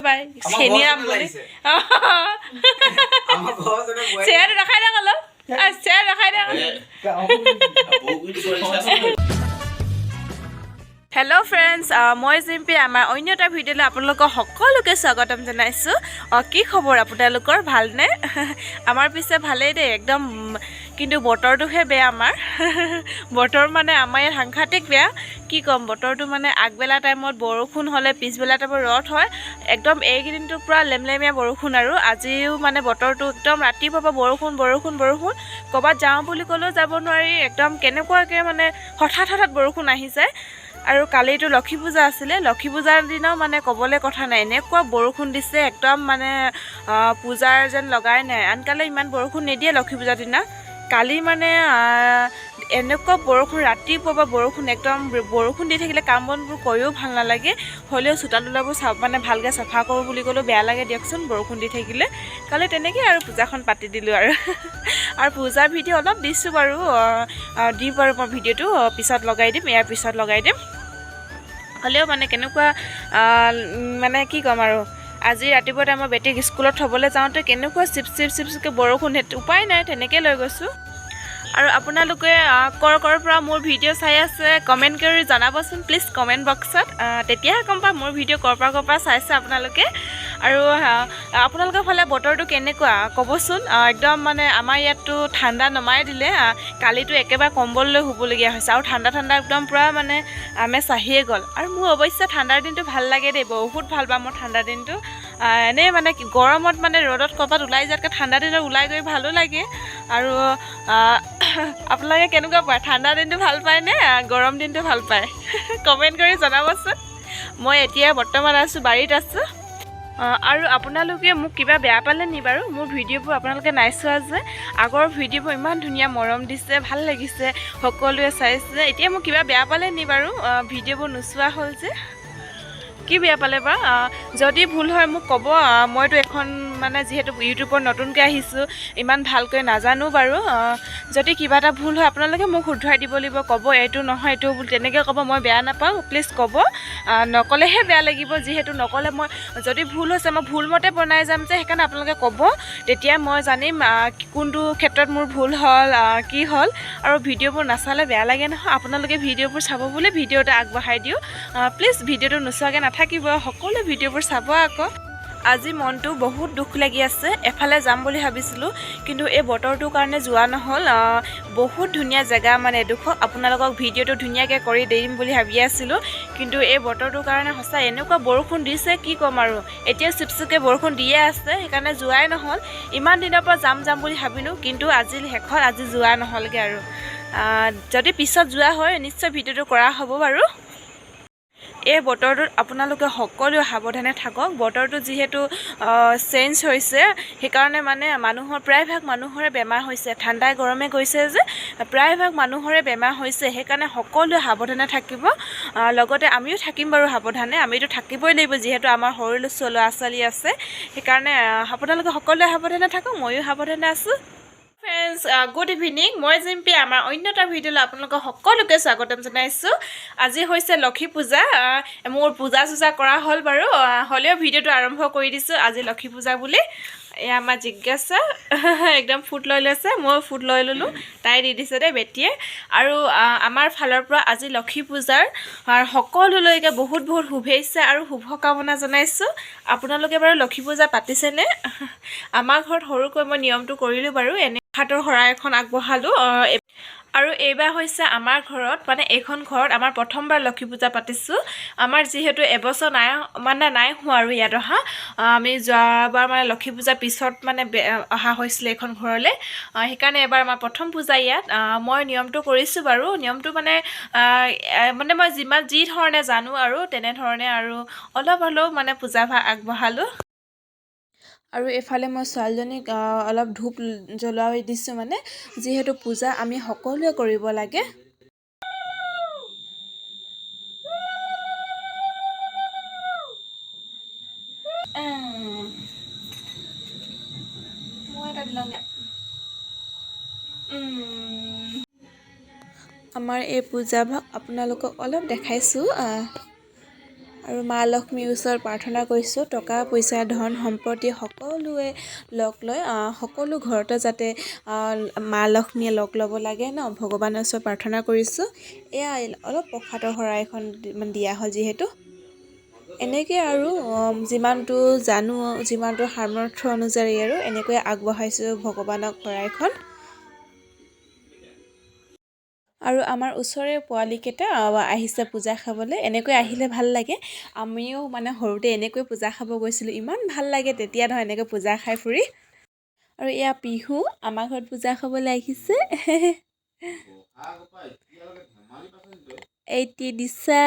বাই সেনিয়া বলি আমাৰ বস না বই চেয়াৰ ৰাখাই না গলো চেয়াৰ ৰাখাই না হেল্ল' ফ্ৰেণ্ডছ মই জিম্পি আমাৰ অন্য এটা ভিডিঅ'লৈ আপোনালোকক সকলোকে স্বাগতম জনাইছোঁ কি খবৰ আপোনালোকৰ ভালনে আমাৰ পিছে ভালেই দেই একদম কিন্তু বতৰটোহে বেয়া আমাৰ বতৰ মানে আমাৰ ইয়াত সাংঘাতিক বেয়া কি ক'ম বতৰটো মানে আগবেলা টাইমত বৰষুণ হ'লে পিছবেলা টাইমত ৰ'দ হয় একদম এইকেইদিনটো পূৰা লেমলেমীয়া বৰষুণ আৰু আজিও মানে বতৰটো একদম ৰাতিপুৱাৰ পৰা বৰষুণ ক'ৰবাত যাওঁ বুলি ক'লেও যাব নোৱাৰি একদম কেনেকুৱাকৈ মানে হঠাৎ বৰষুণ আহি যায় আৰু কালিতো লক্ষী পূজা আছিলে লক্ষী পূজাৰ দিনাও মানে ক'বলৈ কথা নাই এনেকুৱা বৰষুণ দিছে একদম মানে পূজাৰ যেন লগাই নাই আনকালে ইমান বৰষুণ নিদিয়ে লক্ষী পূজাৰ দিনা কালি মানে এনেকুৱা বৰষুণ ৰাতিপুৱা পৰা বৰষুণ একদম বৰষুণ দি থাকিলে কাম বনবোৰ কৰিও ভাল নালাগে হ'লেও চোতাল তোলাবোৰ মানে ভালকৈ চাফা কৰোঁ বুলি ক'লেও বেয়া লাগে দিয়কচোন বৰষুণ দি থাকিলে কালি তেনেকৈ আৰু পূজাখন পাতি দিলোঁ আৰু পূজাৰ ভিডিঅ' অলপ দিছোঁ বাৰু দিম বাৰু মই ভিডিঅ'টো পিছত লগাই দিম ইয়াৰ পিছত লগাই দিম হ'লেও মানে কেনেকুৱা মানে কি ক'ম আৰু আজি ৰাতিপুৱা টাইমত বেটিক স্কুলত থ'বলৈ যাওঁতে কেনেকুৱা চিপকৈ বৰষুণ উপায় নাই তেনেকৈ লৈ গৈছোঁ আৰু আপোনালোকে ক'ৰ পৰা মোৰ ভিডিঅ' চাই আছে কমেণ্ট কৰি জনাবচোন প্লিজ কমেণ্ট বক্সত তেতিয়াহে গম পাম মোৰ ভিডিঅ' ক'ৰ পৰা চাইছে আপোনালোকে আৰু আপোনালোকৰ ফালে বতৰটো কেনেকুৱা ক'বচোন একদম মানে আমাৰ ইয়াততো ঠাণ্ডা নমাই দিলে কালিতো একেবাৰে কম্বল লৈ শুবলগীয়া হৈছে আৰু ঠাণ্ডা একদম পূৰা মানে আমেজ আহিয়ে গ'ল আৰু মোৰ অৱশ্যে ঠাণ্ডাৰ দিনটো ভাল লাগে দেই বহুত ভাল পাওঁ মই ঠাণ্ডাৰ দিনটো এনেই মানে গৰমত মানে ৰ'দত ক'ৰবাত ওলাই যোৱাতকৈ ঠাণ্ডা দিনত ওলাই গৈ ভালো লাগে আৰু আপোনালোকে কেনেকুৱা পায় ঠাণ্ডা দিনটো ভাল পায়নে গৰম দিনটো ভাল পায় কমেণ্ট কৰি জনাবচোন মই এতিয়া বৰ্তমান আছোঁ বাৰীত আছোঁ আৰু আপোনালোকে মোক কিবা বেয়া পালে নি বাৰু মোৰ ভিডিঅ'বোৰ আপোনালোকে নাই চোৱা যে আগৰ ভিডিঅ'বোৰ ইমান ধুনীয়া মৰম দিছে ভাল লাগিছে সকলোৱে চাইছে এতিয়া মোক কিবা বেয়া পালে নি বাৰু ভিডিঅ'বোৰ নোচোৱা হ'ল যে কি বেয়া পালে বা যদি ভুল হয় মোক ক'ব মইতো এখন মানে যিহেতু ইউটিউবত নতুনকৈ আহিছোঁ ইমান ভালকৈ নাজানো বাৰু যদি কিবা এটা ভুল হয় আপোনালোকে মোক শুধৰাই দিব লাগিব ক'ব এইটো নহয় এইটো ভুল তেনেকৈ ক'ব মই বেয়া নাপাওঁ প্লিজ ক'ব নক'লেহে বেয়া লাগিব যিহেতু নক'লে মই যদি ভুল হৈছে মই ভুলমতে বনাই যাম যে সেইকাৰণে আপোনালোকে ক'ব তেতিয়া মই জানিম কোনটো ক্ষেত্ৰত মোৰ ভুল হ'ল কি হ'ল আৰু ভিডিঅ'বোৰ নাচালে বেয়া লাগে নহয় আপোনালোকে ভিডিঅ'বোৰ চাব বুলি ভিডিঅ' এটা আগবঢ়াই দিওঁ প্লিজ ভিডিঅ'টো নোচোৱাকৈ নাথাকিব সকলো ভিডিঅ'বোৰ চাব আকৌ আজি মনটো বহুত দুখ লাগি আছে এফালে যাম বুলি ভাবিছিলোঁ কিন্তু এই বতৰটোৰ কাৰণে যোৱা নহ'ল বহুত ধুনীয়া জেগা মানে এডোখৰ আপোনালোকক ভিডিঅ'টো ধুনীয়াকৈ কৰি দিম বুলি ভাবি আছিলোঁ কিন্তু এই বতৰটোৰ কাৰণে সঁচা এনেকুৱা বৰষুণ দিছে কি ক'ম আৰু এতিয়া চিপচিপকৈ বৰষুণ দিয়ে আছে সেইকাৰণে যোৱাই নহ'ল ইমান দিনৰ পৰা যাম বুলি ভাবিলোঁ কিন্তু আজি শেষত আজি যোৱা নহ'লগৈ আৰু যদি পিছত যোৱা হয় নিশ্চয় ভিডিঅ'টো কৰা হ'ব বাৰু এই বতৰটোত আপোনালোকে সকলোৱে সাৱধানে থাকক বতৰটো যিহেতু চেঞ্জ হৈছে সেইকাৰণে মানে প্ৰায়ভাগ মানুহৰে বেমাৰ হৈছে ঠাণ্ডাই গৰমে গৈছে যে প্ৰায়ভাগ মানুহৰে বেমাৰ হৈছে সেইকাৰণে সকলোৱে সাৱধানে থাকিব লগতে আমিও থাকিম বাৰু সাৱধানে আমিতো থাকিবই লাগিব যিহেতু আমাৰ সৰু ল'ৰা ছোৱালী আছে সেইকাৰণে আপোনালোকে সকলোৱে সাৱধানে থাকক ময়ো সাৱধানে আছোঁ ফ্ৰেণ্ডছ গুড ইভিনিং মই জিম্পি আমাৰ অন্য এটা ভিডিঅ'লৈ আপোনালোকক সকলোকে স্বাগতম জনাইছোঁ আজি হৈছে লক্ষী পূজা মোৰ পূজা কৰা হ'ল বাৰু হ'লেও ভিডিঅ'টো আৰম্ভ কৰি দিছোঁ আজি লক্ষী পূজা বুলি এয়া আমাৰ জিজ্ঞাসা একদম ফুট লৈ লৈছে মই ফুট লৈ ল'লোঁ তাই দি দিছে দেই বেটীয়ে আৰু আমাৰ ফালৰ পৰা আজি লক্ষী পূজাৰ সকলোলৈকে বহুত শুভেচ্ছা আৰু শুভকামনা জনাইছোঁ আপোনালোকে বাৰু লক্ষী পূজা পাতিছেনে আমাৰ ঘৰত সৰুকৈ মই নিয়মটো কৰিলোঁ বাৰু এনে হাতৰ শৰাই এখন আগবঢ়ালোঁ আৰু এইবাৰ হৈছে আমাৰ ঘৰত মানে এইখন ঘৰত আমাৰ প্ৰথমবাৰ লক্ষী পূজা পাতিছোঁ আমাৰ যিহেতু এবছৰ নাই হোৱা আৰু ইয়াত অহা আমি যোৱাবাৰ মানে লক্ষী পূজাৰ পিছত মানে অহা হৈছিলে এইখন ঘৰলৈ সেইকাৰণে এবাৰ আমাৰ প্ৰথম পূজা ইয়াত মই নিয়মটো কৰিছোঁ বাৰু নিয়মটো মানে মই যি ধৰণে জানো আৰু তেনেধৰণে আৰু অলপ হ'লেও মানে পূজা ভাগ আগবঢ়ালোঁ আৰু এফালে মই ছোৱালীজনীক অলপ ধূপ জ্বলাই দিছোঁ মানে যিহেতু পূজা আমি সকলোৱে কৰিব লাগে আমাৰ এই পূজা ভাগ আপোনালোকক অলপ দেখাইছোঁ আৰু মা লক্ষ্মীৰ ওচৰত প্ৰাৰ্থনা কৰিছোঁ টকা পইচা ধন সম্পত্তি সকলোৱে লগ লৈ সকলো ঘৰতে যাতে মা লক্ষ্মীয়ে লগ ল'ব লাগে ন ভগৱানৰ ওচৰত প্ৰাৰ্থনা কৰিছোঁ এয়া অলপ প্ৰসাদৰ শৰাই এখন দিয়া হ'ল যিহেতু এনেকৈ আৰু যিমানটো জানো যিমানটো সামৰ্থ্য অনুযায়ী আৰু এনেকৈ আগবঢ়াইছোঁ ভগৱানক শৰাইখন আৰু আমাৰ ওচৰৰে পোৱালীকেইটা আহিছে পূজা খাবলৈ এনেকৈ আহিলে ভাল লাগে আমিও মানে সৰুতে এনেকৈ পূজা খাব গৈছিলোঁ ইমান ভাল লাগে তেতিয়া ধৰ এনেকৈ পূজা খাই ফুৰি আৰু এয়া পিহু আমাৰ ঘৰত পূজা খাবলৈ আহিছে এইটি দিছা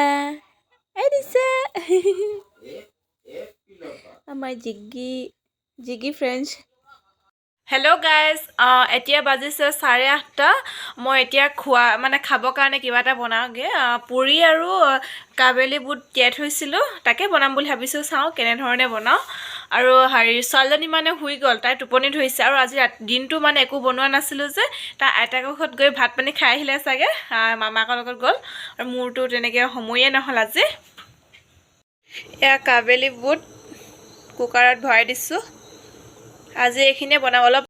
এই দিছা আমাৰ জিগি ফ্ৰেণ্ডছ হেল্ল' গাইজ এতিয়া বাজিছে 8:30 মই এতিয়া খাবৰ কাৰণে কিবা এটা বনাওঁগৈ পুৰি আৰু কাবেলি বুট তিয়াই থৈছিলোঁ তাকে বনাম বুলি ভাবিছোঁ চাওঁ কেনেধৰণে বনাওঁ আৰু ছোৱালীজনী মানে শুই গ'ল তাই টোপনি ধৰিছে আৰু আজি দিনটো মানে একো বনোৱা নাছিলোঁ যে তাই আইতাকৰ ঘৰত গৈ ভাত পানী খাই আহিলে চাগে মামাকৰ লগত গ'ল আৰু মোৰতো তেনেকৈ সময়ে নহ'ল আজি এয়া কাবেলি বুট কুকাৰত ভৰাই দিছোঁ আজি এইখিনিয়ে বনাম অলপ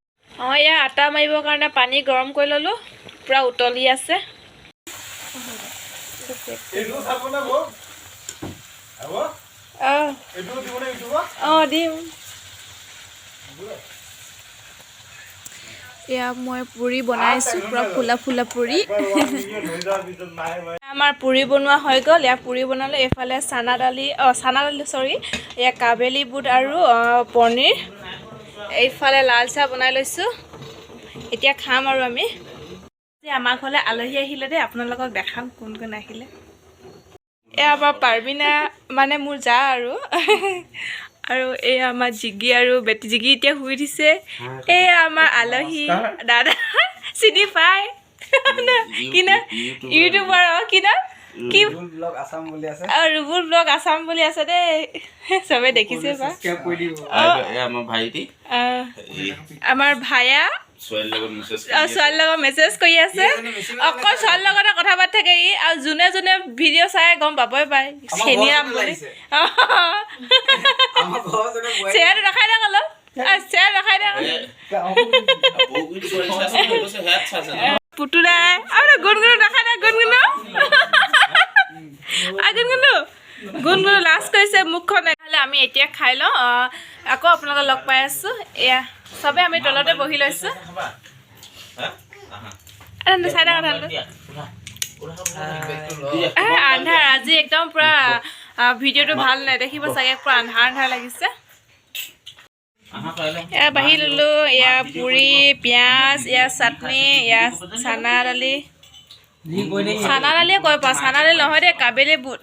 এয়া আটা মাৰিবৰ কাৰণে পানী গৰম কৰি ল'লোঁ পূৰা উতলি আছে দিম এয়া মই পুৰি বনাইছোঁ পূৰা ফুলা পুৰি আমাৰ পুৰি বনোৱা হৈ গ'ল এয়া পুৰি বনালোঁ এইফালে চানা দালি এয়া কাবেলি বুট আৰু পনীৰ এইফালে লাল চাহ বনাই লৈছোঁ এতিয়া খাম আৰু আমি আমাৰ ঘৰলৈ আলহী আহিলে দেই আপোনালোকক দেখাম কোন কোন আহিলে এয়া আমাৰ পাৰ্বিনা মানে মোৰ যা আৰু এই আমাৰ জিগি আৰু বেটি জিগি এতিয়া শুই দিছে এই আমাৰ আলহী দাদা চিনি পাই কি না ইউটিউবাৰ কি না কি ৰুবুল ব্লগ আছাম বুলি আছে দেই চবে দেখিছে আমাৰ ভায়া ছোৱালীৰ লগত মেছেজ কৰি আছে অকল ছোৱালীৰ লগতে কথা পাতি থাকে ই আৰু যোনে যোনে ভিডিঅ' চাই গম পাবই পায় চেনিৰাম বুলি চেয়াৰটো ৰখাই দে অলপ চেয়াৰ ৰখাই দে পুতু নাই আৰু গুণগুণ ৰখাই দে গুণগুণ লাষ্ট কৰিছে মুখখন নহ'লে আমি এতিয়া খাই লওঁ আকৌ আপোনালোকক লগ পাই আছোঁ এয়া চবে আমি তলতে বহি লৈছোঁ আন্ধাৰ আজি একদম পূৰা ভিডিঅ'টো ভাল নাই দেখিব চাগে পূৰা আন্ধাৰ লাগিছে এয়া বাঢ়ি ল'লোঁ এয়া পুৰি পিঁয়াজ এয়া চাটনি এয়া চানা দালিয়ে কৈ পা চানা দালি নহয় দেই কাবেলি বুট